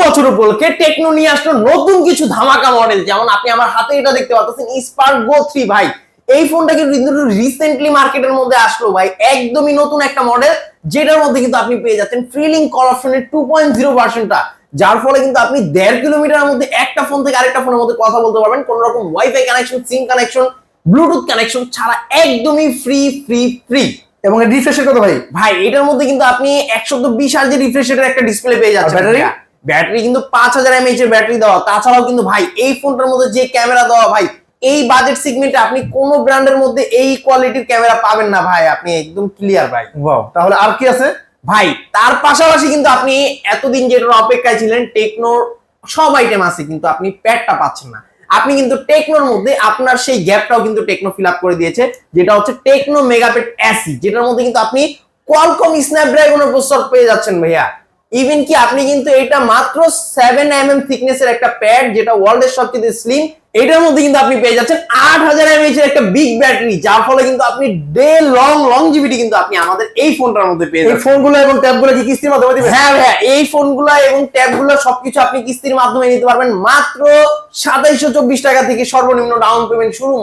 বছর উপলক্ষে টেকনো নিয়ে আসলো নতুন কিছু ধামাকা মডেল। যেমন আপনি আমার হাতে এটা দেখতে পাচ্ছেন স্পার্ক গো 3 ভাই। এই ফোনটা কিন্তু রিসেন্টলি মার্কেটের মধ্যে আসলো ভাই, একদমই নতুন একটা মডেল, যেটার মধ্যে কিন্তু আপনি পেয়ে যাচ্ছেন ফ্রিলিং কল অপশনের 2.0 ভার্সনটা, যার ফলে কিন্তু আপনি 1.5 কিলোমিটারের মধ্যে একটা ফোন থেকে আরেকটা ফোনের মধ্যে কথা বলতে পারবেন, কোন রকম ওয়াইফাই কানেকশন, সিম কানেকশন, ব্লুটুথ কানেকশন ছাড়া একদমই ফ্রি ফ্রি ফ্রি। এবং রিফ্রেশের কত ভাই? ভাই এটার মধ্যে কিন্তু আপনি 120 Hz রিফ্রেশ রেটের একটা ডিসপ্লে পেয়ে যাচ্ছেন। ব্যাটারি কিন্তু 5000 mAh এর ব্যাটারি দেওয়া। তাছাড়াও কিন্তু ভাই এই ফোনটার মধ্যে যে ক্যামেরা দেওয়া ভাই, এই বাজেট সেগমেন্টে আপনি কোন ব্র্যান্ডের মধ্যে এই কোয়ালিটির ক্যামেরা পাবেন না ভাই, আপনি একদম ক্লিয়ার ভাই। ওয়াও, তাহলে আর কি আছে ভাই? তার পাশাপাশি কিন্তু আপনি এতদিন যেটার অপেক্ষায় ছিলেন, টেকনোর সব আইটেম আছে, কিন্তু আপনি প্যাডটা পাচ্ছেন না। আপনি কিন্তু টেকনোর মধ্যে আপনার সেই গ্যাপটাও কিন্তু টেকনো ফিল আপ করে দিয়েছে, যেটা হচ্ছে টেকনো মেগাপ্যাড এসি, যেটার মধ্যে কিন্তু আপনি কোয়ালকম স্ন্যাপড্রাগনের প্রসেসর পেয়ে যাচ্ছেন ভাইয়া। ইভেন কি আপনি কিন্তু এটা মাত্র 7mm থিকনেসের একটা প্যাড, যেটা ওয়ার্ল্ডের সবচেয়ে স্লিম, এটার মধ্যে কিন্তু আপনি পেয়ে যাচ্ছেন 8000 mAh এর একটা বিগ ব্যাটারি, যার ফলে কিন্তু আপনি ডে লংজিভিটি কিন্তু আপনি আমাদের এই ফোনটার মধ্যে পেয়ে যাচ্ছেন। এই ফোনগুলো এবং ট্যাবগুলো কি কিস্তির মাধ্যমে দিবেন? হ্যাঁ ভাইয়া, এই ফোনগুলো এবং ট্যাবগুলো সবকিছু আপনি কিস্তির মাধ্যমে নিতে পারবেন। মাত্র 2724 টাকা থেকে সর্বনিম্ন ডাউন পেমেন্ট শুরু।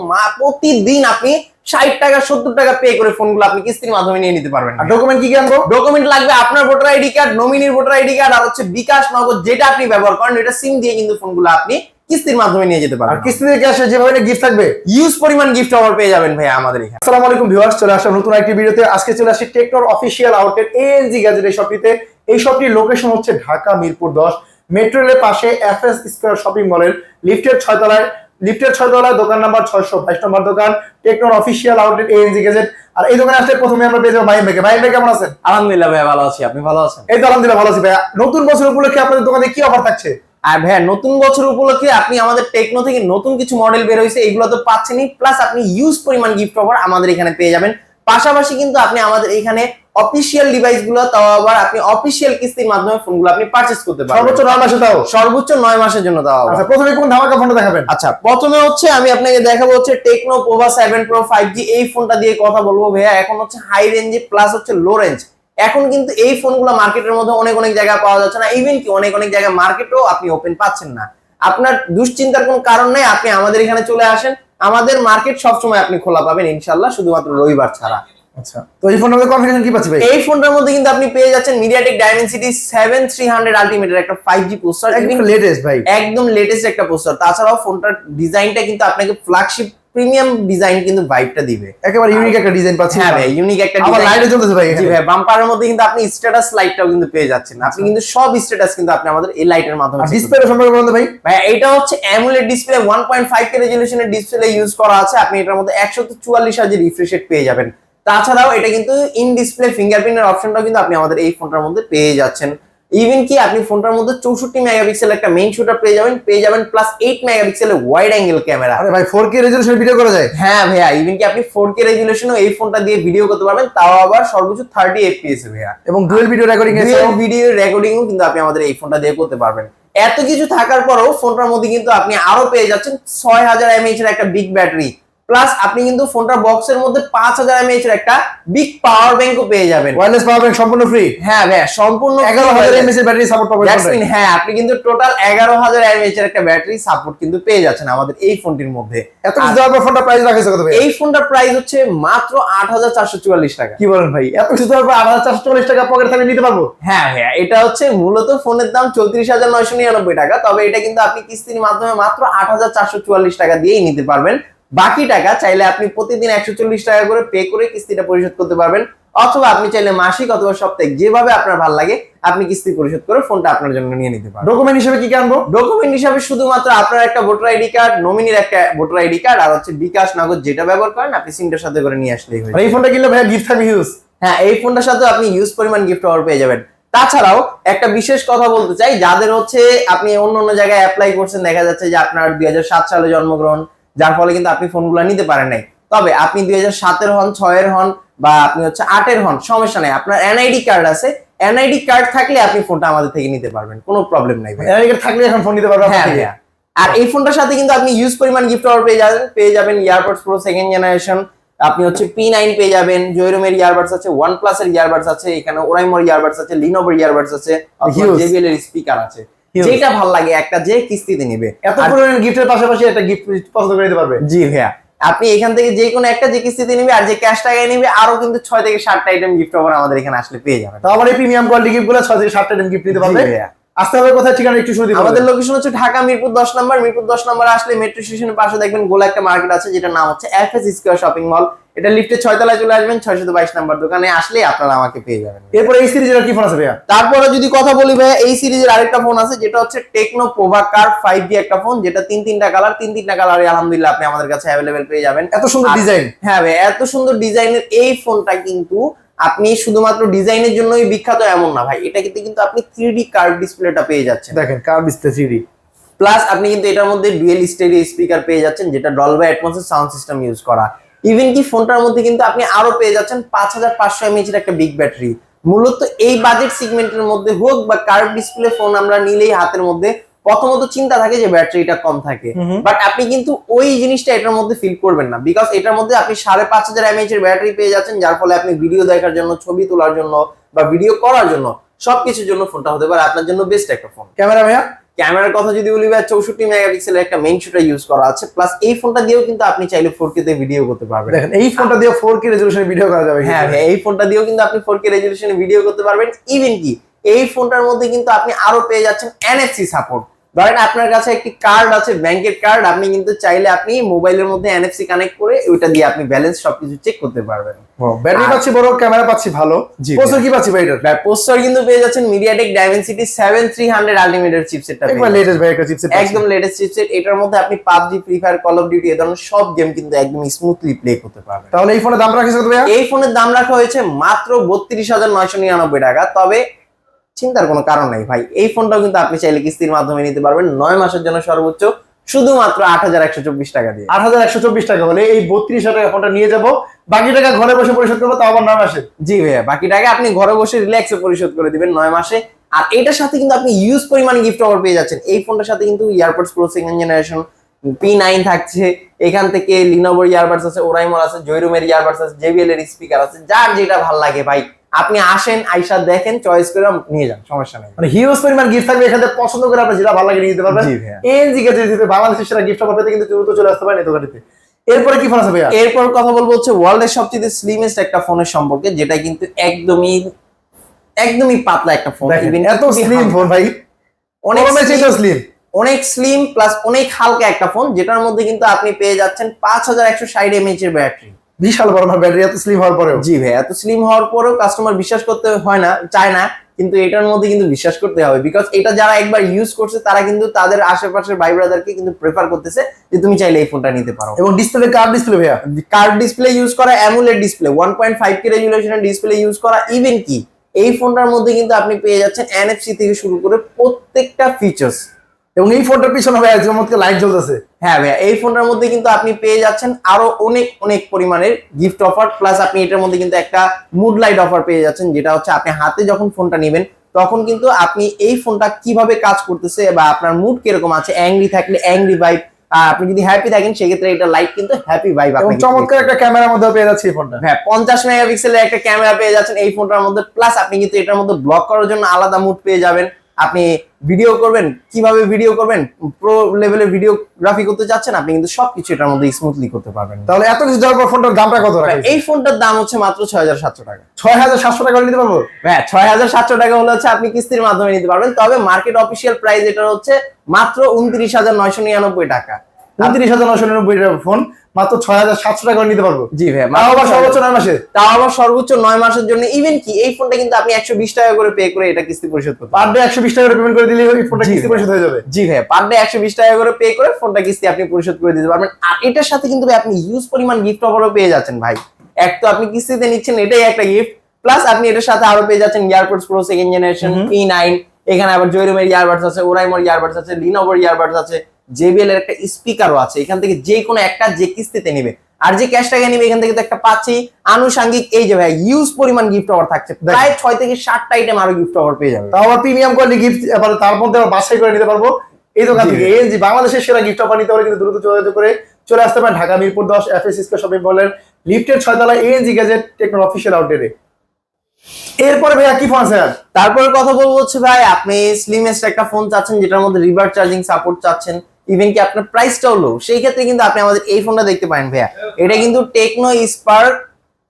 প্রতিদিন আপনি 60 টাকা 70 টাকা পে করে ফোনগুলো আপনি কিস্তির মাধ্যমে নিয়ে নিতে পারবেন। আর ডকুমেন্ট কি কি আনবো? ডকুমেন্ট লাগবে আপনার ভোটার আইডি কার্ড, নমিনির ভোটার আইডি কার্ড, আর হচ্ছে বিকাশ নগদ যেটা আপনি ব্যবহার করেন, এটা সিম দিয়ে কিন্তু ফোনগুলো আপনি কিস্তির মাধ্যমে নিয়ে যেতে পারবেন। আর কিস্তিতে ক্যাশে যেভাবে গিফট থাকবে, ইউজ পরিমাণ গিফট অফার পেয়ে যাবেন ভাই আমাদের এখানে। আসসালামু আলাইকুম ভিউয়ার্স, চলে আসলাম নতুন একটি ভিডিওতে। আজকে চলে আসি টেকনোর অফিশিয়াল আউটলেট এএনজি গ্যাজেট এই শপটিতে। এই শপটির লোকেশন হচ্ছে ঢাকা মিরপুর 10, মেট্রো রেলের পাশে এফএস স্কয়ার শপিং মলের লিফটের 6 তলায় দোকান নাম্বার 622 নম্বর দোকান, টেকনোর অফিশিয়াল আউটলেট এএনজি গ্যাজেট। আর এই দোকানে আসলে প্রথমে আমরা পেয়ে যাবো মাহিম ভাইকে। মাহিম ভাই কেমন আছেন? আলহামদুলিল্লাহ ভাই, ভালো আছি, আপনি ভালো আছেন? এই তো আলহামদুলিল্লাহ ভালো আছি ভাই। নতুন বছর উপলক্ষে আপনাদের দোকানে কি অফার থাকছে? আর ভাইয়া নতুন বছর উপলক্ষে আপনি আমাদের টেকনো থেকে নতুন কিছু মডেল বের হয়েছে, এগুলো তো পাচ্ছেনই, প্লাস আপনি ইউজ পরিমাণ গিফট অফার আমাদের এখানে পেয়ে যাবেন। পাশাপাশি কিন্তু আপনি আমাদের এখানে অফিশিয়াল ডিভাইস গুলো, তাও আবার আপনি অফিশিয়াল কিস্তির মাধ্যমে ফোনগুলো আপনি পারচেজ করতে পারবেন। সর্বোচ্চ 9 মাসে তাও? সর্বোচ্চ 9 মাসের জন্য তাও। আচ্ছা, প্রথমে কোন ধামাকা ফোনটা দেখাবেন? আচ্ছা, প্রথমে হচ্ছে আমি আপনাকে দেখাবো হচ্ছে টেকনো পোভা 7 Pro 5G। এই ফোনটা দিয়ে কথা বলবো ভাইয়া। এখন হচ্ছে হাই রেঞ্জে প্লাস হচ্ছে লো রেঞ্জ। এখন কিন্তু এই ফোনগুলো মার্কেটের মধ্যে অনেক জায়গায় পাওয়া যাচ্ছে না, ইভেন কি অনেক জায়গায় মার্কেটেও আপনি ওপেন পাচ্ছেন না। আপনার দুশ্চিন্তার কোনো কারণ নেই, আপনি আমাদের এখানে চলে আসেন। আমাদের মার্কেট সবসময় আপনি খোলা পাবেন ইনশাআল্লাহ, শুধুমাত্র রবিবার ছাড়া। আচ্ছা, তো এই ফোনটার মধ্যে কনফিগারেশন কি পাচ্ছি ভাই? এই ফোনটার মধ্যে কিন্তু আপনি পেয়ে যাচ্ছেন MediaTek Dimensity 7300 আলটিমেট এর একটা 5G প্রসেসর, একদম লেটেস্ট ভাই, একদম লেটেস্ট একটা প্রসেসর। তাছাড়াও ফোনটার ডিজাইনটা কিন্তু আপনাকে ফ্ল্যাগশিপ প্রিমিয়াম ডিজাইন কিন্তু ভাইবটা দিবে। একেবারে ইউনিক একটা ডিজাইন পাচ্ছি। হ্যাঁ ভাই, ইউনিক একটা ডিজাইন। আবার লাইটও জ্বলতেছে ভাই। জি ভাই, বাম্পারের মধ্যে কিন্তু আপনি স্ট্যাটাস লাইটটাও কিন্তু পেয়ে যাচ্ছেন। আপনি কিন্তু সব স্ট্যাটাস কিন্তু আপনি আমাদের এই লাইটের মাধ্যমে। ডিসপ্লে সম্পর্কে বলুন ভাই। ভাই এটা হচ্ছে অ্যামোলেড ডিসপ্লে, 1.5K রেজোলিউশনের ডিসপ্লে ইউজ করা আছে। আপনি এটার মধ্যে 144 Hz রিফ্রেশ রেট পেয়ে যাবেন। তাছাড়াও এটা কিন্তু ইন ডিসপ্লে ফিঙ্গারপ্রিন্টের অপশনটাও কিন্তু আপনি আমাদের এই ফোনটার মধ্যে পেয়ে যাচ্ছেন। ইভেন কি আপনি ফোনটার মধ্যে 64 মেগাপিক্সেল একটা মেইন শুটার পেয়ে যাবেন প্লাস 8 মেগাপিক্সেলের ওয়াইড অ্যাঙ্গেল ক্যামেরা। আরে ভাই 4K রেজোলিউশনে ভিডিও করা যায়? হ্যাঁ ভাইয়া, ইভেন কি আপনি 4K রেজোলিউশনও এই ফোনটা দিয়ে ভিডিও করতে পারবেন, তাও আবার সর্বোচ্চ 30 FPS এ ভাইয়া। এবং ডুয়াল ভিডিও রেকর্ডিংও কিন্তু আপনি আমাদের এই ফোনটা দিয়ে করতে পারবেন। এত কিছু থাকার পরেও ফোনটার মধ্যে কিন্তু আপনি আরো পেয়ে যাচ্ছেন 6000 mAh এর একটা বিগ ব্যাটারি, প্লাস আপনি কিন্তু ফোনটার বক্সের মধ্যে 5000 mAh এর একটা বিগ পাওয়ার ব্যাংকও পেয়ে যাবেন। ওয়্যারলেস পাওয়ার ব্যাংক সম্পূর্ণ ফ্রি? হ্যাঁ ভাইয়া, সম্পূর্ণ 11000 mAh এর ব্যাটারি সাপোর্ট পাবেন। হ্যাঁ, আপনি কিন্তু টোটাল 11000 mAh এর একটা ব্যাটারি সাপোর্ট কিন্তু পেয়ে যাচ্ছেন আমাদের এই ফোনটির মধ্যে। এত কিছু দেওয়ার পর ফোনটা প্রাইস রাখেছে কত ভাই? এই ফোনটার প্রাইস হচ্ছে মাত্র 8444 টাকা। কি বলেন ভাই, এত কিছু দেওয়ার পর 8444 টাকা পকেট থেকে নিতে পারবো? হ্যাঁ ভাইয়া, এটা হচ্ছে মূলত ফোনের দাম 34999 টাকা, তবে এটা কিন্তু আপনি কিস্তির মাধ্যমে মাত্র 8444 টাকা দিয়েই নিতে পারবেন। বাকি টাকা চাইলে আপনি প্রতিদিন 140 টাকা করে পে করে কিস্তিটা পরিশোধ করতে পারবেন, অথবা আপনি চাইলে মাসিক অথবা সাপ্তাহিক যেভাবে আপনার ভালো লাগে আপনি কিস্তি পরিশোধ করে ফোনটা আপনার জন্য নিয়ে নিতে পারবেন। ডকুমেন্ট হিসেবে কি কি আনবো? ডকুমেন্ট হিসেবে শুধুমাত্র আপনার একটা ভোটার আইডি কার্ড, নমিনির একটা ভোটার আইডি কার্ড, আর হচ্ছে বিকাশ নগদ যেটা ব্যবহার করেন আপনি সিমটার সাথে করে নিয়ে আসলেই হয়। এই ফোনটা কিনলে ভাইয়া গিফট থাকবে হিউজ? হ্যাঁ, এই ফোনটার সাথে আপনি ইউজ পরিমাণ গিফট অফার পেয়ে যাবেন। তাছাড়াও একটা বিশেষ কথা বলতে চাই, যাদের হচ্ছে আপনি অন্য জায়গায় অ্যাপ্লাই করছেন, দেখা যাচ্ছে যে আপনার 2007 সালে জন্মগ্রহণ, যার ফলে কিন্তু আপনি ফোনগুলো নিতে পারেন নাই, তবে আপনি 2007 হন, 6 হন বা আপনি হচ্ছে 8 হন, সমস্যা নাই, আপনার এনআইডি কার্ড আছে, এনআইডি কার্ড থাকলে আপনি ফোনটা আমাদের থেকে নিতে পারবেন, কোনো প্রবলেম নাই ভাই। এনআইডি কার্ড থাকলে এখন ফোন নিতে পারবেন? হ্যাঁ ভাইয়া, আর এই ফোনটার সাথে কিন্তু আপনি ইউজ পরিমাণ গিফট অফার পেয়ে যাবেন ইয়ারবাডস প্রো 2nd জেনারেশন, আপনি হচ্ছে P9 পেয়ে যাবেন, জয়রুমের ইয়ারবাডস আছে, OnePlus এর ইয়ারবাডস আছে, এখানে ওরাইমোর ইয়ারবাডস আছে, লিনোভোর ইয়ারবাডস আছে, JBL এর স্পিকার আছে। যেটা ভালো লাগে একটা যে কিস্তিতে নিবে। এত পরিমাণ গিফটের পাশাপাশি একটা গিফট পছন্দ করে নিতে পারবে। জি ভাইয়া, আপনি এখান থেকে যে কোনো একটা যে কিস্তিতে নিবে আর যে ক্যাশ টাকায় নিবে আরো কিন্তু 6 থেকে 7টা আইটেম গিফট অফার আমাদের এখানে আসলে পেয়ে যাবেন। তো আমার এই প্রিমিয়াম কোয়ালিটি গিফটগুলো 6 থেকে 7টা আইটেম গিফট নিতে পারবে। আসতে হবে কোথায়, ঠিকানা একটু শুনে দিন। আমাদের লোকেশন হচ্ছে ঢাকা মিরপুর 10 নম্বর। মিরপুর 10 নম্বর আসলে মেট্রো স্টেশনের পাশে দেখবেন গোলা একটা মার্কেট আছে যেটার নাম হচ্ছে এফএস স্কয়ার শপিং মল। এটা লিফটে 6 তলায় চলে আসবেন, 622 নম্বর দোকানে আসলে আপনারা আমাকে পেয়ে যাবেন। এরপরে এই সিরিজের কি ফোন আছে ভাইয়া? তারপরে যদি কথা বলি ভাইয়া, এই সিরিজের আরেকটা ফোন আছে যেটা হচ্ছে টেকনো প্রোভাকার 5G একটা ফোন, যেটা তিনটা কালার, তিনটা কালারে আলহামদুলিল্লাহ আপনি আমাদের কাছে अवेलेबल পেয়ে যাবেন। এত সুন্দর ডিজাইন। হ্যাঁ ভাই, এত সুন্দর ডিজাইনের এই ফোনটা কিন্তু আপনি শুধুমাত্র ডিজাইনের জন্যই বিখ্যাত এমন না ভাই, এটা কিন্তু আপনি 3D কার্ভ ডিসপ্লেটা পেয়ে যাচ্ছেন। দেখেন কার্ভ ডিসপ্লে 3D, প্লাস আপনি কিন্তু এটার মধ্যে ডুয়েল স্টেরিও স্পিকার পেয়ে যাচ্ছেন যেটা ডলবি অ্যাটমসের সাউন্ড সিস্টেম ইউজ করা। ইভেন কি ফোনটার মধ্যে কিন্তু আপনি আরো পেয়ে যাচ্ছেন 5500 mAh এর একটা বিগ ব্যাটারি। মূলত এই বাজেট সেগমেন্টের মধ্যে হোক বা কার্ভ ডিসপ্লে ফোন আমরা নিলেই হাতের মধ্যে প্রথমত চিন্তা থাকে যে ব্যাটারিটা কম থাকে, বাট আপনি কিন্তু ওই জিনিসটা এটার মধ্যে ফিল করবেন না, বিকজ এটার মধ্যে আপনি 5500 mAh এর ব্যাটারি পেয়ে যাচ্ছেন, যার ফলে আপনি ভিডিও দেখার জন্য, ছবি তোলার জন্য বা ভিডিও করার জন্য সবকিছুর জন্য ফোনটা হতে পারে আপনার জন্য বেস্ট একটা ফোন। ক্যামেরা ভাইয়া, ক্যামেরার কথা যদি বলি ভাই 64 মেগাপিক্সেলের একটা মেইন শুটার ইউজ করা আছে, প্লাস এই ফোনটা দিয়েও কিন্তু আপনি চাইলে 4K তে ভিডিও করতে পারবেন। দেখেন এই ফোনটা দিয়ে 4K রেজোলিউশনে ভিডিও করা যাবে। হ্যাঁ ভাই, এই ফোনটা দিয়েও কিন্তু আপনি 4K রেজোলিউশনে ভিডিও করতে পারবেন। ইভেন কি এই ফোনটার মধ্যে কিন্তু আপনি আরো পেয়ে যাচ্ছেন NFC সাপোর্ট। ধরেন আপনার কাছে একটি কার্ড আছে, ব্যাংকের কার্ড, আপনি কিন্তু চাইলে আপনি মোবাইলের মধ্যে NFC কানেক্ট করে ওইটা দিয়ে আপনি ব্যালেন্স সবকিছু চেক করতে পারবেন। ব্যাটারি পাচ্ছি বড়, ক্যামেরা পাচ্ছি ভালো, প্রসেসর কি পাচ্ছি ভাই? এটার প্রসেসর কিন্তু পেয়ে যাচ্ছেন MediaTek Dimensity 7300 আলটিমেটের চিপসেটটা, একবার লেটেস্ট ভাই একটা চিপসেট, একদম লেটেস্ট চিপসেট। এটার মধ্যে আপনি PUBG, free fire, call of duty এই ধরনের সব গেম কিন্তু একদম স্মুথলি প্লে করতে পারবেন। তাহলে এই ফোনের দাম রাখিস কত ভাইয়া? এই ফোনের দাম রাখা হয়েছে মাত্র 32,999 টাকা। তবে চিন্তার কোনো কারণ নাই ভাই, এই ফোনটাও কিন্তু আপনি চাইলে কিস্তির মাধ্যমে নিতে পারবেন 9 মাসের জন্য সর্বোচ্চ শুধুমাত্র 8124 টাকা দিয়ে। 8124 টাকা হলে এই 32,000 টাকা ফোনটা নিয়ে যাব, বাকি টাকা ঘরে বসে পরিশোধ করবো, তাও আবার 9 মাসে। জি ভাইয়া, বাকি টাকা আপনি ঘরে বসে রিল্যাক্সে পরিশোধ করে দিবেন 9 মাসে। আর এটার সাথে কিন্তু আপনি ইউজ পরিমাণ গিফট অফার পেয়ে যাচ্ছেন। এই ফোনটার সাথে কিন্তু earbuds pro 2nd generation P9 থাকছে, এখান থেকে লিনোভোর ইয়ারবাডস আছে, ওরাইমোর আছে, জয়রুমের ইয়ারবাডস আছে, JBL এর স্পিকার আছে, যার যেটা ভালো লাগে ভাই আপনি আসেন, আইসা দেখেন, চয়েস করে নিয়ে যান, সমস্যা নেই। মানে হিউজ পরিমাণ গিফট থাকবে এখানে, পছন্দ করে আপনি যেটা ভালো লাগে নিয়ে দিতে পারবেন। জি ভাইয়া, এনজি গ্যাজেট দিতে বাংলাদেশের সেরা গিফট অফার পেতে কিন্তু দ্রুত চলে আসতে পারেন এই দোকানটিতে। এরপরে কি ফোন আছে ভাইয়া? এরপর কথা বলবো হচ্ছে ওয়ার্ল্ডের সবচেয়ে স্লিমেস্ট একটা ফোনের সম্পর্কে, যেটা কিন্তু একদমই পাতলা একটা ফোন। এত স্লিম ফোন ভাই, অনেক স্লিম প্লাস অনেক হালকা একটা ফোন, যেটার মধ্যে কিন্তু আপনি পেয়ে যাচ্ছেন 5160 mAh এর ব্যাটারি। বিশাল বড় ব্যাটারি, এত স্লিম হওয়ার পরেও। জি ভাই, এত স্লিম হওয়ার পরেও কাস্টমার বিশ্বাস করতে হয় না, চায় না, কিন্তু এটার মধ্যে কিন্তু বিশ্বাস করতে হবে, বিকজ এটা যারা একবার ইউজ করছে তারা কিন্তু তাদের আশেপাশের ভাই ব্রাদারকে কিন্তু প্রেফার করতেছে যে তুমি চাইলে এই ফোনটা নিতে পারো। এবং ডিসপ্লে কার্ভ ডিসপ্লে ভাইয়া, কার্ভ ডিসপ্লে ইউজ করা, অ্যামোলেড ডিসপ্লে, 1.5K রেজোলিউশনের ডিসপ্লে ইউজ করা। ইভেন কি এই ফোনটার মধ্যে কিন্তু আপনি পেয়ে যাচ্ছেন NFC থেকে শুরু করে প্রত্যেকটা ফিচার্স। এবং এই ফোনটার পিছনে ভাইয়া চমৎকার লাইট জ্বলতেছে। হ্যাঁ ভাইয়া, এই ফোনটার মধ্যে কিন্তু আপনি পেয়ে যাচ্ছেন আরো অনেক পরিমাণের গিফট অফার, প্লাস আপনি এটার মধ্যে কিন্তু একটা মুড লাইট অফার পেয়ে যাচ্ছেন, যেটা হচ্ছে আপনি হাতে যখন ফোনটা নেবেন তখন কিন্তু আপনি এই ফোনটা কিভাবে কাজ করতেছে বা আপনার মুড কিরকম আছে, অ্যাংরি থাকলে অ্যাংরি ভাইব, আপনি যদি হ্যাপি থাকেন সেক্ষেত্রে এটা লাইট কিন্তু হ্যাপি ভাইব। এবং চমৎকার একটা ক্যামেরার মধ্যে পেয়ে যাচ্ছে এই ফোনটা। হ্যাঁ, 50 মেগাপিক্সেলের একটা ক্যামেরা পেয়ে যাচ্ছেন এই ফোনটার মধ্যে, প্লাস আপনি কিন্তু এটার মধ্যে ব্লগ করার জন্য আলাদা মুড পেয়ে যাবেন। আপনি ভিডিও করবেন, কিভাবে ভিডিও করবেন, প্রো লেভেলের ভিডিওগ্রাফি করতে যাচ্ছেন, আপনি কিন্তু সবকিছু এটার মধ্যে স্মুথলি করতে পারবেন। তাহলে এত কিছু যাওয়ার পর ফোনটার দামটা কত রাখা? এই ফোনটার দাম হচ্ছে মাত্র 6700 টাকা। 6700 টাকা নিতে পারবো? হ্যাঁ, 6700 টাকা হলে হচ্ছে আপনি কিস্তির মাধ্যমে নিতে পারবেন। তবে মার্কেট অফিসিয়াল প্রাইস এটা হচ্ছে মাত্র 29,999 টাকা। 29,999 টাকা ফোন মাত্র 6700 টাকা নিতে পারবো। জি ভাই, তাও আবার সর্বোচ্চ 9 মাসে, তাও আবার সর্বোচ্চ 9 মাসের জন্য। ইভেন কি এই ফোনটা কিন্তু আপনি 120 টাকা করে পে করে এটা কিস্তি পরিশোধ করতে পার ডে 120 টাকা করে পেমেন্ট করে দিলে এই ফোনটা কিস্তি পরিশোধ হয়ে যাবে। জি ভাই, পার ডে 120 টাকা করে পে করে ফোনটা কিস্তি আপনি পরিশোধ করে দিতে পারবেন। আর এটার সাথে কিন্তু ভাই আপনি ইউজ পরিমাণ গিফট অফারও পেয়ে যাচ্ছেন ভাই। এক তো আপনি কিস্তিতে নিচ্ছেন, এটাই একটা গিফট, প্লাস আপনি এটার সাথে আরো পেয়ে যাচ্ছেন earbuds pro 2nd generation P9, এখানে আবার জয়রুমের ইয়ারবাডস আছে, ওরাইমোর ইয়ারবাডস আছে, লিনোভোর ইয়ারবাডস আছে, JBL এর একটা স্পিকারও আছে। এখান থেকে যে কোনো একটা যে কিস্তিতে নিবে আর যে ক্যাশ টাকা নিবে এখান থেকে তো একটা পাচ্ছি আনুষঙ্গিক এই যে ভাই ইউজ পরিমাণ গিফট অফার থাকছে, প্রায় 6 থেকে 7টা আইটেম আরো গিফট অফার পেয়ে যাবে। তাও আবার প্রিমিয়াম কোয়ালিটি গিফট, এবার তার মধ্যে আবার বাছাই করে নিতে পারবো এই দোকান থেকে। এনজি বাংলাদেশের সেরা গিফট অফার নিতে হলে কিন্তু দ্রুত যোগাযোগ করে চলে আসতে পারেন Dhaka Mirpur 10 FS square shopping মলের লিফটের 6 তলায় এনজি গ্যাজেট টেকনোর অফিশিয়াল আউটলেটে। এরপরে ভাইয়া কি ফোন আছে আর? তারপরে কথা বলবো হচ্ছে ভাই, আপনি স্লিমেস্ট একটা ফোন চাচ্ছেন যেটার মধ্যে রিভার্স চার্জিং সাপোর্ট চাচ্ছেন, ইভেন কি আপনার প্রাইসটাও লো, সেই ক্ষেত্রে কিন্তু আপনি আমাদের এই ফোনটা দেখতে পারেন ভাইয়া। এটা কিন্তু Tecno Spark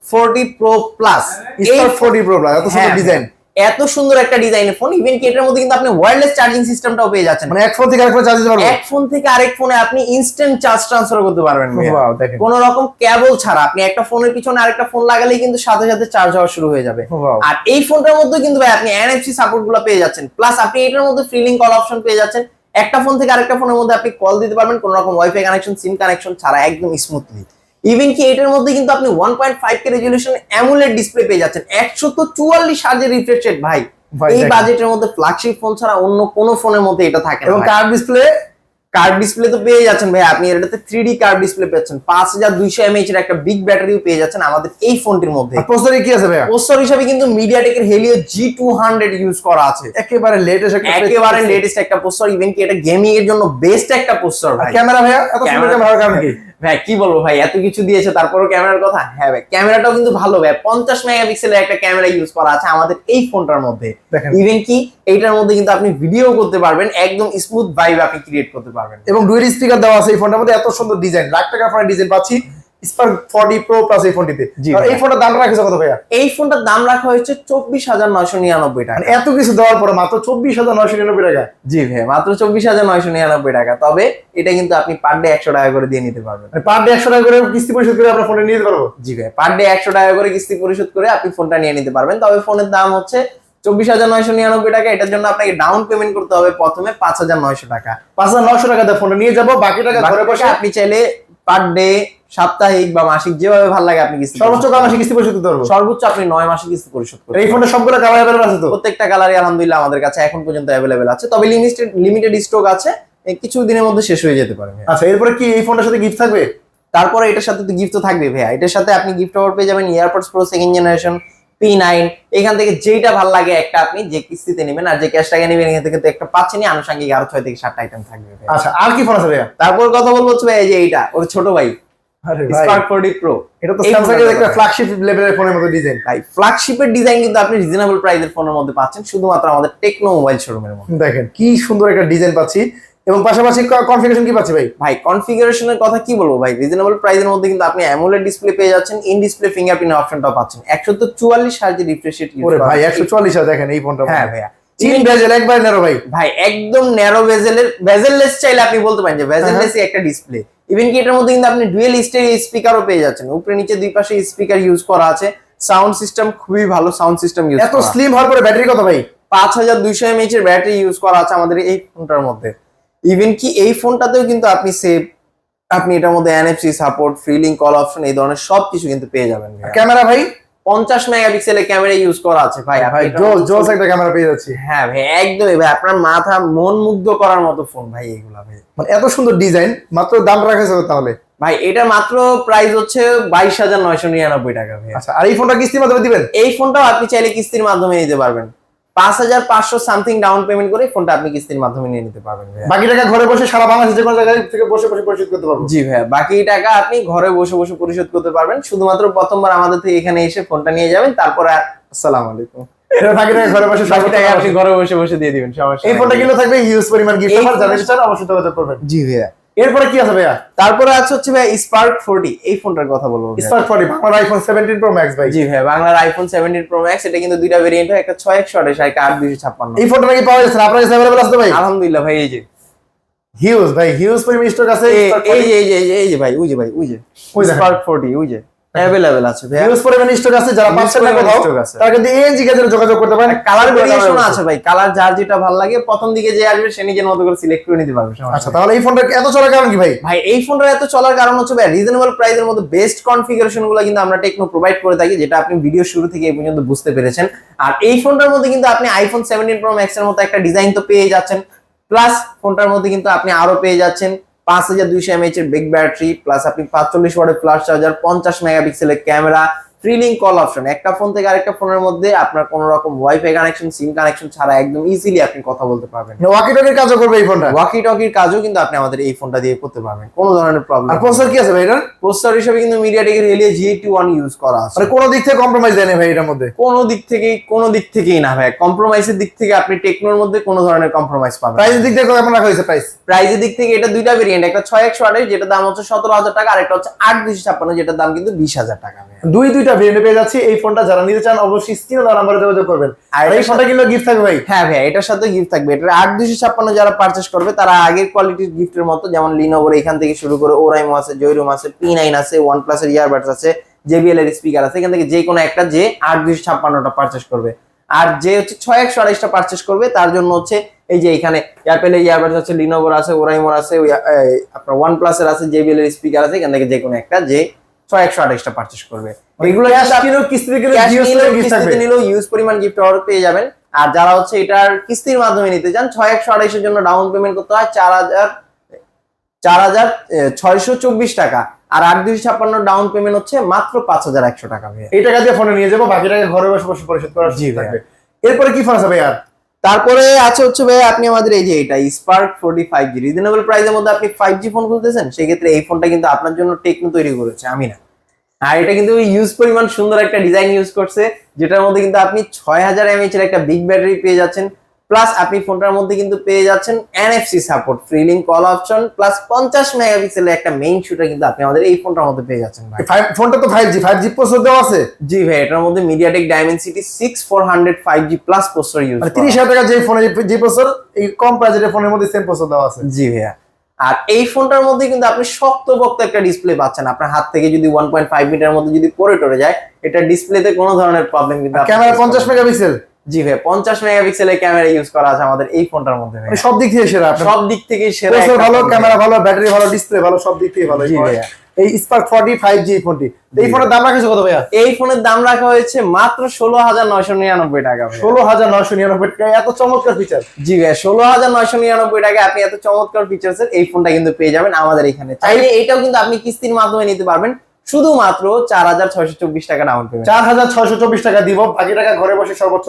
40 pro plus. Spark 40 Pro Plus, এত সুন্দর ডিজাইন। এত সুন্দর একটা ডিজাইনের ফোন, ইভেন কি এটার মধ্যে কিন্তু আপনি ওয়্যারলেস চার্জিং সিস্টেমটাও পেয়ে যাচ্ছেন, মানে এক ফোন থেকে আরেক ফোনে চার্জ দিতে পারবো। এক ফোন থেকে আরেক ফোনে আপনি ইনস্ট্যান্ট চার্জ ট্রান্সফার করতে পারবেন ভাইয়া। Wow, দেখেন। কোনো রকম কেবল ছাড়া আপনি একটা ফোনের পিছনে আরেকটা ফোন লাগালেই কিন্তু সাথে সাথে চার্জ হওয়া শুরু হয়ে যাবে। Wow. আর এই ফোনটার মধ্যে কিন্তু ভাই আপনি এনএফসি সাপোর্ট গুলো পেয়ে যাচ্ছেন, প্লাস আপনি এটার মধ্যে ফ্রিলিং কল অপশন পেয়ে যাচ্ছেন। একটা ফোন থেকে আরেকটা ফোনের মধ্যে আপনি কল দিতে পারবেন কোনো রকম ওয়াইফাই কানেকশন, সিম কানেকশন ছাড়া একদম স্মুথলি। ইভেন কি এটার মধ্যে কিন্তু আপনি 1.5K রেজলিউশন অ্যামোলেড ডিসপ্লে পেয়ে যাচ্ছেন, 144 হার্জের রিফ্রেশ রেট ভাই। ভাই এই দেখেন। বাজেটের মধ্যে ফ্ল্যাগশিপ ফোন ছাড়া অন্য কোনো ফোনের মধ্যে এটা থাকে না এবং ভাই। কার্ভ ডিসপ্লে, কার্ভ ডিসপ্লে তো পেয়ে যাচ্ছেন ভাই, আপনি এটাতে 3D কার্ভ ডিসপ্লে পাচ্ছেন, 5200 mAh এর একটা বিগ ব্যাটারিও পেয়ে যাচ্ছেন আমাদের এই ফোনটির মধ্যে। প্রসেসরে কি আছে ভাইয়া? প্রসেসর হিসেবে কিন্তু মিডিয়াটেকের হেলিও G200 ইউজ করা আছে, একেবারে লেটেস্ট একটা একেবারে লেটেস্ট একটা প্রসেসর। ইভেন কি এটা গেমিং এর জন্য বেস্ট একটা প্রসেসর ভাই। ক্যামেরা ভাইয়া এত সুন্দর ক্যামেরার কারণ কি? ভাই কি বলবো ভাই, এত কিছু দিয়েছে তারপরও ক্যামেরার কথা। হ্যাঁ ভাই, ক্যামেরাটাও কিন্তু ভালো ভাই, 50 মেগাপিক্সেলের একটা ক্যামেরা ইউজ করা আছে আমাদের এই ফোনটার মধ্যে। দেখেন। ইভেন কি এইটার মধ্যে কিন্তু আপনি ভিডিও করতে পারবেন, একদম স্মুথ ভাইব আপনি ক্রিয়েট করতে পারবেন। এবং ডুয়েল স্পিকার দেওয়া আছে এই ফোনটার মধ্যে, এত সুন্দর ডিজাইন, লাখ টাকার ফোনের ডিজাইন পাচ্ছি স্পার্ক 40 প্রো প্লাস এই ফোনটিতে। জি আর ভাইয়া। এই ফোনটার দাম রাখছে কত ভাইয়া? এই ফোনটার দাম রাখা হয়েছে 24,999 টাকা। মানে এত কিছু দেওয়ার পরে মাত্র 24,999 টাকা। জি ভাই, মাত্র 24,999 টাকা। তবে এটা কিন্তু আপনি পার ডে 100 টাকা করে দিয়ে নিতে পারবেন। মানে পার ডে 100 টাকা করে কিস্তি পরিশোধ করে আপনার ফোনে নিয়ে যেতে পারবো। জি ভাই, পার ডে 100 টাকা করে কিস্তি পরিশোধ করে আপনি ফোনটা নিয়ে নিতে পারবেন। তবে ফোনের দাম হচ্ছে 24,999 টাকা। এটার জন্য আপনাকে ডাউন পেমেন্ট করতে হবে প্রথমে 5,900 টাকা। 5,900 টাকা দিয়ে ফোনটা নিয়ে যাবো, বাকি টাকা ঘরে বাকি বসে টাকা আপনি চাইলে পার ডে, সাপ্তাহিক বা মাসিক যেভাবে ভালো লাগে আপনি কিস্তি সর্বোচ্চ কয় মাসে কিস্তি পরিশোধ করতে পারবো? সর্বোচ্চ আপনি 9 মাসে কিস্তি পরিশোধ করতে এই ফোনটা সবগুলো কালার অ্যাভেলেবল আছে তো? প্রত্যেকটা কালারই আলহামদুলিল্লাহ আমাদের কাছে এখন পর্যন্ত অ্যাভেলেবেল আছে, তবে লিমিটেড স্টক আছে, কিছু দিনের মধ্যে শেষ হয়ে যেতে পারে ভাইয়া। আচ্ছা, এরপরে কি এই ফোনটার সাথে গিফট থাকবে? তারপরে এটার সাথে তো গিফট তো থাকবে ভাইয়া। এটার সাথে আপনি গিফট অফার পেয়ে যাবেন AirPods pro 2nd generation P9। এখান থেকে যেটা ভালো লাগে একটা আপনি যে কিস্তিতে নেবেন, আর যে ক্যাশ টাকা নেবেন এখান থেকে তো একটা পাচ্ছেনই, আনুষঙ্গিক আরো 6 থেকে 7টা আইটেম থাকবে ভাইয়া। আচ্ছা, আর কি ফোন আছে ভাইয়া? তারপর কথা বলবো হচ্ছে ভাই, এই যে এইটা ওর ছোট ভাই আরে ভাই, স্পার্ক 40 প্রো। এটা তো এই স্যামসাং এর ফোনটার একটা কথা। ফ্ল্যাগশিপ লেভেলের ফোনের মতো ডিজাইন। ভাই ফ্ল্যাগশিপের ডিজাইন কিন্তু আপনি রিজনেবল প্রাইসের ফোনের মধ্যে পাচ্ছেন শুধুমাত্র আমাদের টেকনো মোবাইল শোরুমের মধ্যে। দেখেন কি সুন্দর একটা ডিজাইন পাচ্ছি, এবং পাশাপাশি কনফিগারেশন কি পাচ্ছি ভাই? ভাই কনফিগারেশনের কথা কি বলবো ভাই, রিজনেবল প্রাইসের মধ্যে কিন্তু আপনি অ্যামোলেড ডিসপ্লে পেয়ে যাচ্ছেন, ইন ডিসপ্লে ফিঙ্গারপ্রিন্ট অপশনটাও পাচ্ছেন, 144 হার্জ রিফ্রেশ রেট ইউজ ওরে করা ভাই, আছে। 144 আছে, দেখেন এই ফোনটা। হ্যাঁ ভাইয়া, চিন বেজেল একবার নেরো ভাই। ভাই একদম ন্যারো বেজেললেস চাইলে আপনি বলতে পারেন যে বেজেললেসই একটা ডিসপ্লে। ইভেন কি এটার মধ্যে কিন্তু আপনি ডুয়েল স্টেরিও স্পিকারও পেয়ে যাচ্ছেন, উপরে নিচে দুই পাশে স্পিকার ইউজ করা আছে। সাউন্ড সিস্টেম খুবই ভালো সাউন্ড সিস্টেম ইউজ এত করা। স্লিম হওয়ার পরে ব্যাটারি কত ভাই? 5200 mAh এর ব্যাটারি ইউজ করা আছে আমাদের এই ফোনটার মধ্যে। ইভেন কি এই ফোনটাতেও কিন্তু আপনি আপনি এটার মধ্যে এনএফসি সাপোর্ট, ফ্রিলিং কল অপশন, এই ধরনের সবকিছু কিন্তু পেয়ে যাবেন ভাইয়া। ক্যামেরা ভাই? 50 মেগাপিক্সেলের ক্যামেরা ইউজ করা আছে ভাই। আপনি ভাই এটার মধ্যে জোস একটা ক্যামেরা পেয়ে যাচ্ছি। হ্যাঁ ভাই, একদমই ভাই, আপনার মাথা মন মুগ্ধ করার মতো ফোন ভাই এগুলা ভাই। মানে এত সুন্দর ডিজাইন, মাত্র দাম রাখা যাবে তাহলে? ভাই এটা মাত্র প্রাইস হচ্ছে 22,999 টাকা ভাই। আচ্ছা, আর এই ফোনটা কিস্তির মাধ্যমে দিবেন? এই ফোনটাও আপনি চাইলে কিস্তির মাধ্যমে নিতে পারবেন, 5,500 সামথিং ডাউন পেমেন্ট করে ফোনটা আপনি কিস্তির মাধ্যমে নিয়ে নিতে পারবেন ভাই। বাকি টাকা ঘরে বসে সারা বাংলাদেশে যে কোনো জায়গায় থেকে বসে বসে পরিশোধ করতে পারবো? জি ভাইয়া, বাকি টাকা আপনি ঘরে বসে বসে পরিশোধ করতে পারবেন, শুধুমাত্র প্রথমবার আমাদের থেকে এখানে এসে ফোনটা নিয়ে যাবেন, তারপর আসসালামু আলাইকুম, এটা বাকি টাকা ঘরে বসে বাকি টাকা আপনি ঘরে বসে বসে দিয়ে দিবেন, সমস্যা এই নেই। ফোনটা কিলো থাকবে হিউজ পরিমাণ গিফট এই অফার, ফোনটা- জানাতে চান অবশ্যই যোগাযোগ করবেন। জি ভাইয়া। এরপরে কি আছে ভাইয়া? তারপরে আছে হচ্ছে ভাই স্পার্ক 40, এই ফোনটার কথা বলবো ভাইয়া। স্পার্ক 40 বাংলার আইফোন 17 প্রো ম্যাক্স ভাই। জি ভাই, বাংলার আইফোন 17 প্রো ম্যাক্স। এটা কিন্তু দুইটা ভেরিয়েন্ট হয়, একটা 6128 আর একটা 8256। এই ফোনটা নাকি পাওয়া যাচ্ছে না আপনার কাছে अवेलेबल আছে তো ভাই? আলহামদুলিল্লাহ ভাই, এই যে হিউজ ভাই, হিউজ পরিমাণ স্টক আছে। এই যে ভাই, ওই যে ওই দেখেন। স্পার্ক 40 ওই যে অ্যাভেলেবল আছে ভাই। হিউজ পরিমাণ স্টক আছে, যারা Huge পাচ্ছেন না পরিমাণ কোথাও stock আছে। তারা কিন্তু এএনজি গ্যাজেটে যোগাযোগ করতে পারেন। কালার ভেরিয়েশন কালার আছে ভাই, কালার যার যেটা ভালো লাগে প্রথম দিকে যে আসবে সে নিজের মতো করে সিলেক্ট করে নিতে পারবে, সমস্যা আচ্ছা, নেই। তাহলে এই ফোনটা এত চলার কারণ কি ভাই? ভাই এই ফোনটার এত চলার কারণ হচ্ছে ভাই রিজনেবল প্রাইসের মধ্যে বেস্ট কনফিগারেশন গুলো কিন্তু আমরা টেকনো প্রোভাইড করে থাকি, যেটা আপনি ভিডিও শুরু থেকে এই পর্যন্ত বুঝতে পেরেছেন। আর এই ফোনটার মধ্যে কিন্তু আপনি আইফোন 17 প্রো ম্যাক্স এর মতো একটা ডিজাইন তো পেয়ে যাচ্ছেন, প্লাস ফোনটার মধ্যে কিন্তু আপনি আরো পেয়ে যাচ্ছেন 5200 mAh এর বিগ ব্যাটারি, প্লাস আপনি 45 ওয়াটের ফ্ল্যাশ চার্জার, 50 মেগাপিক্সেলের camera, free link call option, একটা ফোন থেকে আরেকটা ফোনের মধ্যে আপনার কোনো রকম ওয়াইফাই কানেকশন, সিম কানেকশন ছাড়া একদম ইজিলি আপনি কথা বলতে পারবেন। ওয়াকি টকির কাজও করবে এই ফোনটা। ওয়াকি টকির কাজও কিন্তু আপনি আমাদের এই ফোনটা দিয়ে করতে পারবেন, কোনো ধরনের প্রবলেম। আর প্রসেসর কি আছে ভাই এটার? প্রসেসর হিসেবে কিন্তু মিডিয়াটেকের Helio G81 ইউজ করা আছে। মানে কোনো দিক থেকে কম্প্রোমাইজ দেয় না ভাই এটার মধ্যে? কোনো দিক থেকেই না ভাই, কম্প্রোমাইজের দিক থেকে আপনি টেকনোর মধ্যে কোনো ধরনের কম্প্রোমাইজ পাবেন। প্রাইসের দিক থেকে কেমন রাখা হয়েছে প্রাইস? প্রাইসের দিক থেকে এটা দুইটা ভেরিয়েন্ট, একটা 6128 যেটা দাম হচ্ছে 17000 টাকা, আর একটা হচ্ছে 8256 যেটার দাম কিন্তু 20000 টাকা। দুইটা ভেরিয়েন্টে পেয়ে যাচ্ছি। এই ফোনটা যারা নিতে চান অবশ্যই স্ক্রিনে দেওয়া নাম্বারে যোগাযোগ করবেন। আর এই ফোনটা কিন্তু গিফট থাকবে ভাই। হ্যাঁ ভাই, এটার সাথে গিফট থাকবে। এটা 8256 যারা পারচেজ করবে তারা আগের কোয়ালিটির গিফটের মতো, যেমন লিনোভোর এখান থেকে শুরু করে ওরাইমো আছে, জয়রুম আছে, P9 আছে, OnePlus এর ইয়ারবাডস আছে, JBL এর স্পিকার আছে, এখান থেকে যে কোনো একটা যে 8256টা পারচেজ করবে। আর যে হচ্ছে 6128টা পারচেজ করবে তার জন্য হচ্ছে এই যে এখানে অ্যাপেল এর ইয়ারবাডস আছে, লিনোভোর আছে, ওরাইমোর আছে, আপনার OnePlus এর আছে, JBL এর স্পিকার আছে, এখান থেকে যে কোনো একটা যে 6128টা পারচেজ করবে। এগুলো কিস্তিতে নিলেও ইউজ পরিমাণ গিফট পেয়ে যাবেন। আর যারা হচ্ছে এটার কিস্তির মাধ্যমে নিতে চান, 6128 এর জন্য ডাউন পেমেন্ট করতে হয় 4624 টাকা, আর 8256 ডাউন পেমেন্ট হচ্ছে মাত্র 5100 টাকা। এই টাকা দিয়ে ফোনে নিয়ে যাবো, বাকি টাকা ঘরে বসে বসে পরিশোধ করার জি ভাই। থাকবে। এরপরে কি ফোন আছে ভাই? আর তারপরে আছে হচ্ছে ভাই আপনি আমাদের এই যে এটা Spark 45G রিজনেবল প্রাইসের মধ্যে আপনি 5G ফোন খুঁজতেছেন, সেই ক্ষেত্রে এই ফোনটা কিন্তু আপনার জন্য টেকনো তৈরি করেছে, আমি না। আর এটা কিন্তু ইউজ পরিমাণ সুন্দর একটা ডিজাইন ইউজ করছে, যেটার মধ্যে কিন্তু আপনি 6000 mAh এর একটা বিগ ব্যাটারি পেয়ে যাচ্ছেন, প্লাস আপনি ফোনটার মধ্যে কিন্তু পেয়ে যাচ্ছেন NFC support, free link call option, plus 50 মেগাপিক্সেলের একটা মেইন শুটার কিন্তু আপনি আমাদের এই ফোনটার মধ্যে পেয়ে যাচ্ছেন ভাই। ফোনটা তো 5G প্রসেসর দেওয়া আছে। জি ভাই, এটার মধ্যে MediaTek Dimensity 6400 5G plus processor use করা। 30000 টাকা যে ফোনে যে প্রসেসর, এই কম প্রাইসের ফোনের মধ্যে সেম প্রসেসর দেওয়া আছে। জি ভাইয়া। আর এই ফোনটার মধ্যে কিন্তু আপনি শক্তপোক্ত একটা ডিসপ্লে পাচ্ছেন, আপনার হাত থেকে যদি 1.5 মিটার মধ্যে যদি পড়ে টরে যায়, এটা ডিসপ্লেতে কোনো ধরনের প্রবলেম কিন্তু। Camera 50 megapixel. জি ভাই, 50 মেগাপিক্সেলের ক্যামেরা ইউজ করা আছে আমাদের এই ফোনটার মধ্যে। মানে সব দিক থেকে সেরা, সব দিক থেকে সেরা, প্রসেসর ভালো, ক্যামেরা ভালো, ব্যাটারি ভালো, ডিসপ্লে ভালো, সব দিক থেকে ভালো। জি ভাইয়া। এই Spark 45G ফোনটি, এই ফোনের দাম রাখা কত ভাইয়া? এই ফোনের দাম রাখা হয়েছে মাত্র 16999 টাকা। 16999 টাকা, এত চমৎকার ফিচার। জি ভাই, 16999 টাকা আপনি এত চমৎকার ফিচারসের এই ফোনটা কিন্তু পেয়ে যাবেন আমাদের এখানে। চাইলে এটাও কিন্তু আপনি কিস্তির মাধ্যমে নিতে পারবেন, শুধুমাত্র 4624 টাকা ডাউন পেমেন্ট। 4624 টাকা দিব, বাকি টাকা ঘরে বসে সর্বোচ্চ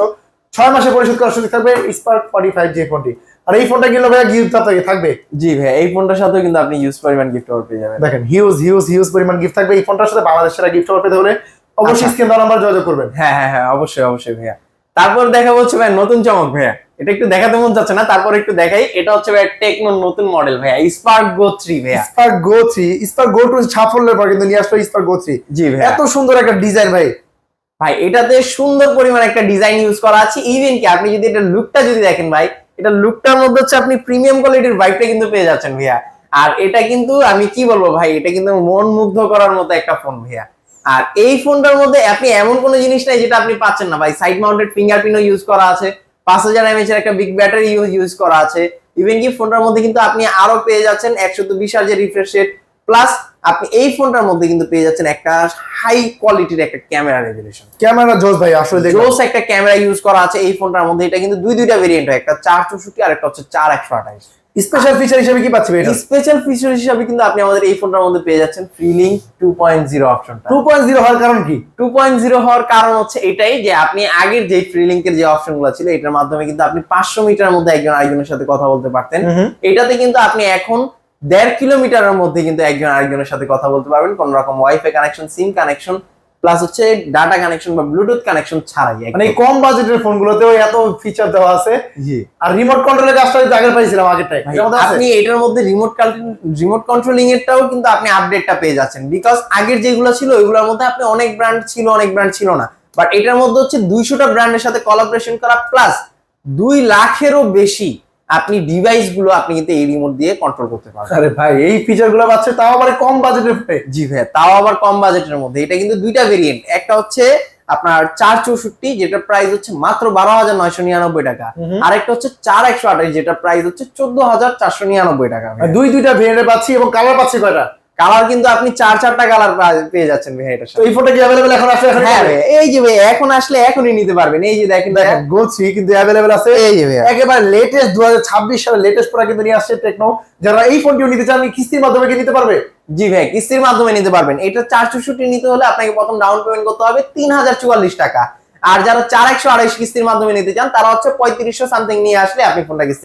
6 মাসে পরিশোধ করার সুযোগ থাকবে Spark 45G ফোনটি। আর এই ফোনটা কিনলে ভাইয়া গিফট থাকবে। জি ভাই, এই ফোনটার সাথেও কিন্তু আপনি ইউজ পরিমাণ গিফট পেয়ে যাবেন। দেখেন হিউজ পরিমাণ গিফট থাকবে এই ফোনটার সাথে। বাংলাদেশের গিফট পেতে হলে অবশ্যই স্ক্রিন দেওয়া নাম্বার যোগাযোগ করবেন। হ্যাঁ, অবশ্যই ভাইয়া। তারপর দেখা হচ্ছে ভাই নতুন চমক ভাইয়া, এটা একটু দেখাতে মন যাচ্ছে না, তারপর একটু দেখাই। এটা হচ্ছে ভাই টেকনোর নতুন মডেল ভাইয়া, Spark Go 3 ভাইয়া। Spark Go 2 সাফল্যের পর কিন্তু নিয়ে আসলো Spark Go 3। জি ভাইয়া, এত সুন্দর একটা ডিজাইন ভাই। এটাতে সুন্দর পরিমাণ একটা ডিজাইন ইউজ করা আছে। ইভেন কি আপনি যদি এটা লুকটা যদি দেখেন ভাই, এটা লুকটার মধ্যে হচ্ছে আপনি প্রিমিয়াম কোয়ালিটির ভাইবটা কিন্তু পেয়ে যাচ্ছেন ভাইয়া। আর এটা কিন্তু আমি কি বলবো ভাই, এটা কিন্তু মন মুগ্ধ করার মতো একটা ফোন ভাইয়া। আর এই ফোনটার মধ্যে আপনি এমন কোনো জিনিস নাই যেটা আপনি পাচ্ছেন না ভাই। সাইড মাউন্টেড ফিঙ্গারপ্রিন্টও ইউজ করা আছে, 5000 mAh এর একটা বিগ ব্যাটারি ইউজ করা আছে। ইভেন কি ফোনটার মধ্যে কিন্তু আপনি আরো পেয়ে যাচ্ছেন 120 Hz এর রিফ্রেশ রেট, প্লাস আপনি এই ফোনটার মধ্যে কিন্তু পেয়ে যাচ্ছেন একটা হাই কোয়ালিটির একটা ক্যামেরা রেজোলিউশন। ক্যামেরা জোস ভাই, আসলে দেখো জোস একটা ক্যামেরা ইউজ করা আছে এই ফোনটার মধ্যে। এটা কিন্তু দুইটা ভেরিয়েন্ট হয়, একটা 464 আর একটা হচ্ছে 4128। স্পেশাল ফিচার হিসেবে কি পাচ্ছি ভাই? এটা স্পেশাল ফিচার হিসেবে কিন্তু আপনি আমাদের এই ফোনটার মধ্যে পেয়ে যাচ্ছেন ফ্রি লিঙ্ক 2.0 অপশনটা। 2.0 হওয়ার কারণ কি? 2.0 হওয়ার কারণ হচ্ছে এটাই যে আপনি আগের যে ফ্রি লিঙ্কের যে অপশনগুলো ছিল, এটার মাধ্যমে কিন্তু আপনি 500 মিটারের মধ্যে একজন আরেকজনের সাথে কথা বলতে পারতেন। এটাতে কিন্তু আপনি এখন 1.5 কিলোমিটারের মধ্যে কিন্তু একজন আরেকজনের সাথে কথা বলতে পারবেন, কোন রকম ওয়াইফাই কানেকশন, সিম কানেকশন, প্লাস হচ্ছে ডাটা কানেকশন বা ব্লুটুথ কানেকশন ছাড়াই। মানে কম বাজেটের ফোনগুলোতেও এত ফিচার দেওয়া আছে। জি। আর রিমোট কন্ট্রোলের কাজটা কিন্তু আগে পাইছিলাম আগেরটাই, আপনি এটার মধ্যে রিমোট কন্ট্রোলিং এরটাও কিন্তু আপনি আপডেটটা পেয়ে যাচ্ছেন। বিকজ আগের যেগুলো ছিল ওইগুলোর মধ্যে আপনি অনেক ব্র্যান্ড ছিল না, বাট এটার মধ্যে হচ্ছে 200টা ব্র্যান্ডের সাথে কোলাবোরেশন করা, প্লাস 2 লাখেরও বেশি আপনি ডিভাইস গুলো আপনি কিন্তু এই রিমোট দিয়ে কন্ট্রোল করতে পারবেন। আরে ভাই, এই ফিচার গুলো পাচ্ছে তাও আবার কম বাজেটের মধ্যে। জি ভাই, তাও আবার কম বাজেটের মধ্যে। এটা কিন্তু দুইটা ভেরিয়েন্ট, একটা হচ্ছে আপনার 464 যেটা প্রাইস হচ্ছে মাত্র 12999 টাকা, আর একটা হচ্ছে 4128 যেটা প্রাইস হচ্ছে 14499 টাকা। দুইটা ভেরিয়েন্টে পাচ্ছি এবং কালার পাচ্ছি কয়টা? কালার কিন্তু আপনি 4টা কালার পেয়ে যাচ্ছেন ভাই এটার সাথে। এই ফোনটা কি अवेलेबल এখন আছে? হ্যাঁ ভাই, এই যে ভাই এখন আসলে এখনই নিতে পারবেন। এই যে দেখেন Go 3 কিন্তু अवेलेबल আছে। এই যে ভাই একেবারে লেটেস্ট 2026 সালের লেটেস্ট প্রোডাক্ট কিন্তু নিয়ে আসছে টেকনো। যারা এই ফোনটিও নিতে চান কিস্তির মাধ্যমে কি নিতে পারবে? জি ভাই, কিস্তির মাধ্যমে নিতে পারবেন। এটা 464 নিতে হলে আপনাকে প্রথম ডাউন পেমেন্ট করতে হবে 3044 টাকা। আর যারা 4128 কিস্তির মাধ্যমে নিতে চান তারা হচ্ছে 3500 সামথিং নিয়ে আসলে আপনি ফোনটা কিস্তি